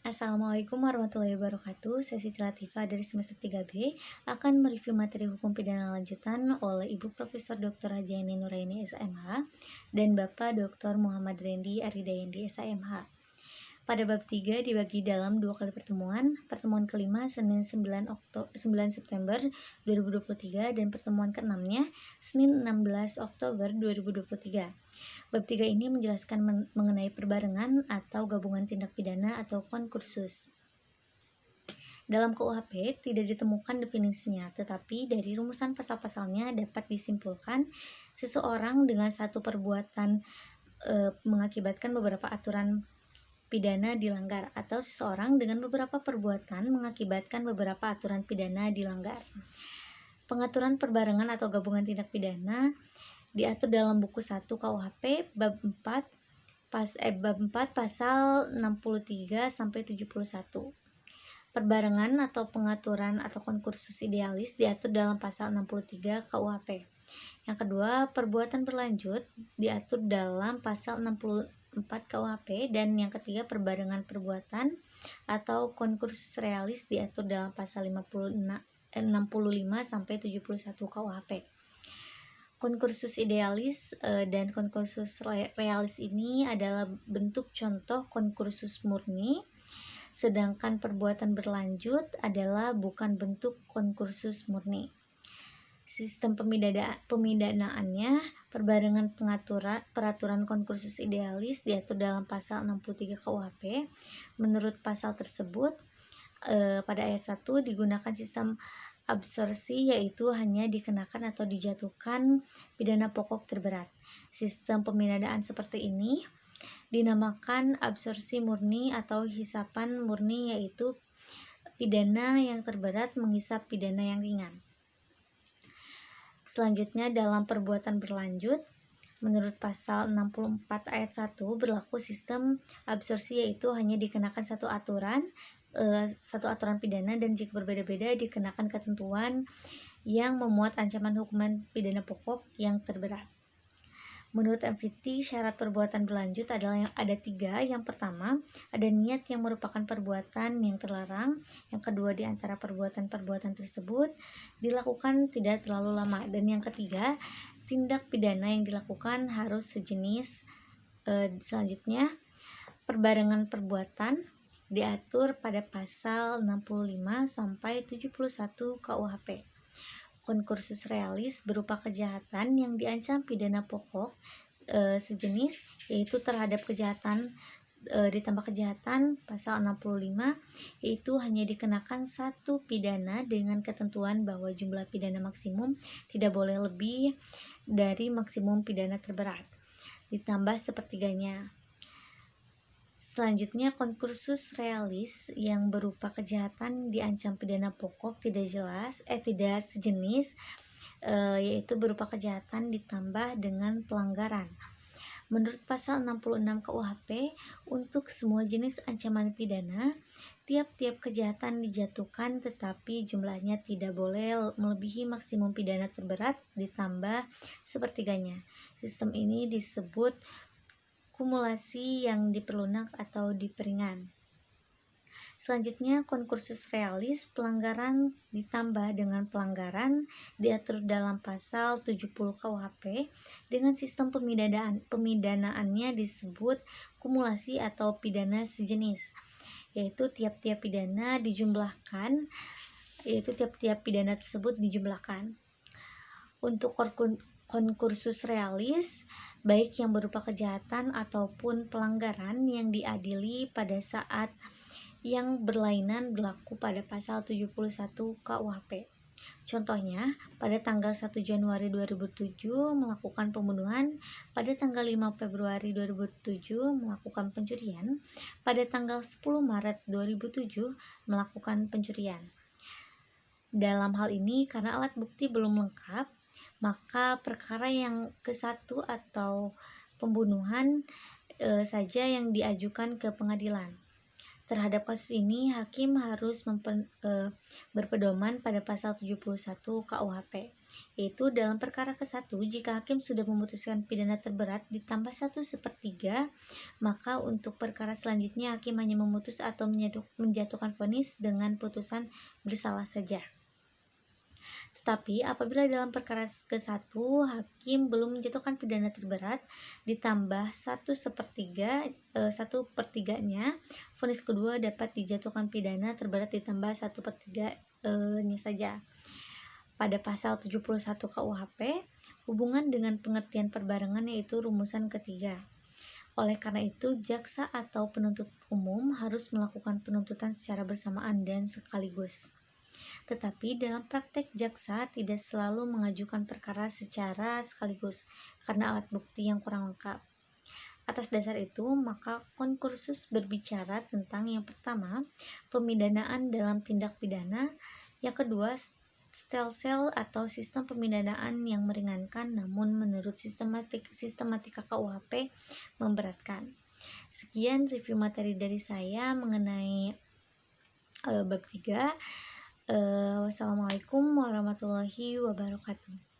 Assalamualaikum warahmatullahi wabarakatuh. Saya Siti Latifah dari semester 3B akan mereview materi hukum pidana lanjutan oleh Ibu Profesor Dr. Hajiani Nuraini SMH dan Bapak Dr. Muhammad Rendi Aridayandi SMH. Pada bab 3 dibagi dalam 2 kali pertemuan. Pertemuan kelima Senin 9 September 2023 dan pertemuan keenamnya Senin 16 Oktober 2023. Bab 3 ini menjelaskan mengenai perbarengan atau gabungan tindak pidana atau konkursus. Dalam KUHP tidak ditemukan definisinya, tetapi dari rumusan pasal-pasalnya dapat disimpulkan seseorang dengan satu perbuatan mengakibatkan beberapa aturan pidana dilanggar, atau seseorang dengan beberapa perbuatan mengakibatkan beberapa aturan pidana dilanggar. Pengaturan perbarengan atau gabungan tindak pidana diatur dalam buku 1 KUHP bab 4 pasal 63 sampai 71. Perbarengan atau pengaturan atau konkursus idealis diatur dalam pasal 63 KUHP. Yang kedua, perbuatan berlanjut diatur dalam pasal 64 KUHP, dan yang ketiga, perbarengan perbuatan atau konkursus realis diatur dalam pasal 65 sampai 71 KUHP. Konkursus idealis dan konkursus realis ini adalah bentuk contoh konkursus murni, sedangkan perbuatan berlanjut adalah bukan bentuk konkursus murni. Sistem pemidanaannya, perbarengan peraturan konkursus idealis diatur dalam pasal 63 KUHP. Menurut pasal tersebut, pada ayat 1 digunakan sistem absorpsi, yaitu hanya dikenakan atau dijatuhkan pidana pokok terberat. Sistem pemidanaan seperti ini dinamakan absorpsi murni atau hisapan murni, yaitu pidana yang terberat menghisap pidana yang ringan. Selanjutnya, dalam perbuatan berlanjut, menurut pasal 64 ayat 1 berlaku sistem absorpsi, yaitu hanya dikenakan satu aturan pidana, dan jika berbeda-beda dikenakan ketentuan yang memuat ancaman hukuman pidana pokok yang terberat. Menurut MVT, syarat perbuatan berlanjut adalah yang ada 3. Yang pertama, ada niat yang merupakan perbuatan yang terlarang. Yang kedua, di antara perbuatan-perbuatan tersebut dilakukan tidak terlalu lama. Dan yang ketiga, tindak pidana yang dilakukan harus sejenis. Selanjutnya, perbarengan perbuatan diatur pada pasal 65 sampai 71 KUHP. Konkursus realis berupa kejahatan yang diancam pidana pokok sejenis, yaitu terhadap kejahatan ditambah kejahatan pasal 65, yaitu hanya dikenakan satu pidana dengan ketentuan bahwa jumlah pidana maksimum tidak boleh lebih dari maksimum pidana terberat ditambah sepertiganya. Selanjutnya, konkursus realis yang berupa kejahatan diancam pidana pokok tidak sejenis, yaitu berupa kejahatan ditambah dengan pelanggaran. Menurut pasal 66 KUHP, untuk semua jenis ancaman pidana, tiap-tiap kejahatan dijatuhkan tetapi jumlahnya tidak boleh melebihi maksimum pidana terberat ditambah sepertiganya. Sistem ini disebut kumulasi yang diperlunak atau diperingan. Selanjutnya, konkursus realis pelanggaran ditambah dengan pelanggaran diatur dalam pasal 70 KUHP dengan sistem pemidanaannya disebut kumulasi atau pidana sejenis, yaitu tiap-tiap pidana tersebut dijumlahkan. Untuk konkursus realis, baik yang berupa kejahatan ataupun pelanggaran yang diadili pada saat yang berlainan berlaku pada pasal 71 KUHP. Contohnya, pada tanggal 1 Januari 2007 melakukan pembunuhan, pada tanggal 5 Februari 2007 melakukan pencurian, pada tanggal 10 Maret 2007 melakukan pencurian. Dalam hal ini, karena alat bukti belum lengkap, maka perkara yang ke-1 atau pembunuhan saja yang diajukan ke pengadilan. Terhadap kasus ini, hakim harus berpedoman pada pasal 71 KUHP. yaitu dalam perkara ke-1 jika hakim sudah memutuskan pidana terberat ditambah 1/3, maka untuk perkara selanjutnya hakim hanya memutus atau menjatuhkan vonis dengan putusan bersalah saja. Tetapi apabila dalam perkara ke-1 hakim belum menjatuhkan pidana terberat ditambah 1/3-nya, vonis kedua dapat dijatuhkan pidana terberat ditambah 1/3-nya saja. Pada pasal 71 KUHP, hubungan dengan pengertian perbarengan yaitu rumusan ketiga. Oleh karena itu, jaksa atau penuntut umum harus melakukan penuntutan secara bersamaan dan sekaligus. Tetapi dalam praktek jaksa tidak selalu mengajukan perkara secara sekaligus karena alat bukti yang kurang lengkap. Atas dasar itu, maka konkursus berbicara tentang yang pertama, pemidanaan dalam tindak pidana, yang kedua, stelsel atau sistem pemidanaan yang meringankan namun menurut sistematika KUHP memberatkan. Sekian review materi dari saya mengenai bab 3. Wassalamualaikum warahmatullahi wabarakatuh.